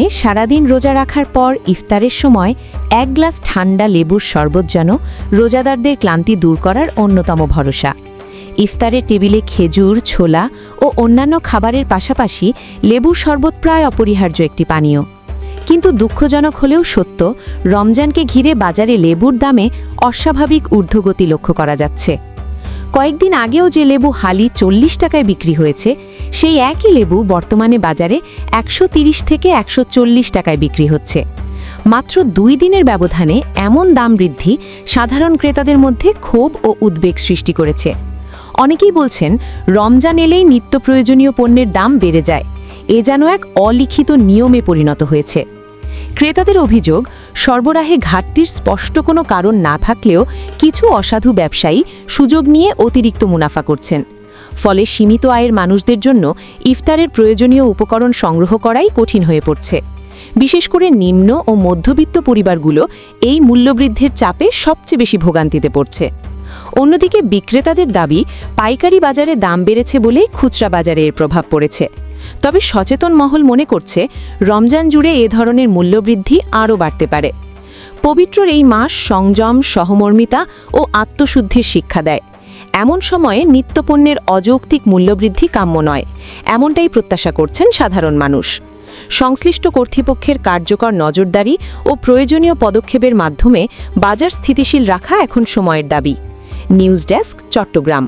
রমজানে সারাদিন রোজা রাখার পর ইফতারের সময় এক গ্লাস ঠান্ডা লেবুর শরবত যেন রোজাদারদের ক্লান্তি দূর করার অন্যতম ভরসা। ইফতারের টেবিলে খেজুর, ছোলা ও অন্যান্য খাবারের পাশাপাশি লেবুর শরবত প্রায় অপরিহার্য একটি পানীয়। কিন্তু দুঃখজনক হলেও সত্য, রমজানকে ঘিরে বাজারে লেবুর দামে অস্বাভাবিক ঊর্ধ্বগতি লক্ষ্য করা যাচ্ছে। কয়েকদিন আগেও যে লেবু হালি 40 টাকায় বিক্রি হয়েছে, সেই একই লেবু বর্তমানে বাজারে 130 থেকে 140 টাকায় বিক্রি হচ্ছে। মাত্র 2 দিনের ব্যবধানে এমন দাম বৃদ্ধি সাধারণ ক্রেতাদের মধ্যে ক্ষোভ ও উদ্বেগ সৃষ্টি করেছে। অনেকেই বলছেন, রমজান এলেই নিত্য প্রয়োজনীয় পণ্যের দাম বেড়ে যায়। এ যেন এক অলিখিত নিয়মে পরিণত হয়েছে। ক্রেতাদের অভিযোগ, সরবরাহে ঘাটতির স্পষ্ট কোনো কারণ না থাকলেও কিছু অসাধু ব্যবসায়ী সুযোগ নিয়ে অতিরিক্ত মুনাফা করছেন। ফলে সীমিত আয়ের মানুষদের জন্য ইফতারের প্রয়োজনীয় উপকরণ সংগ্রহ করাই কঠিন হয়ে পড়ছে। বিশেষ করে নিম্ন ও মধ্যবিত্ত পরিবারগুলো এই মূল্যবৃদ্ধির চাপে সবচেয়ে বেশি ভোগান্তিতে পড়ছে। অন্যদিকে বিক্রেতাদের দাবি, পাইকারি বাজারে দাম বেড়েছে বলেই খুচরা বাজারে এর প্রভাব পড়েছে। তবে সচেতন মহল মনে করছে, রমজান জুড়ে এ ধরনের মূল্যবৃদ্ধি আরও বাড়তে পারে। পবিত্র এই মাস সংযম, সহমর্মিতা ও আত্মশুদ্ধির শিক্ষা দেয়। এমন সময়ে নিত্যপণ্যের অযৌক্তিক মূল্যবৃদ্ধি কাম্য নয়, এমনটাই প্রত্যাশা করছেন সাধারণ মানুষ। সংশ্লিষ্ট কর্তৃপক্ষের কার্যকর নজরদারি ও প্রয়োজনীয় পদক্ষেপের মাধ্যমে বাজার স্থিতিশীল রাখা এখন সময়ের দাবি। News desk, Chittagong.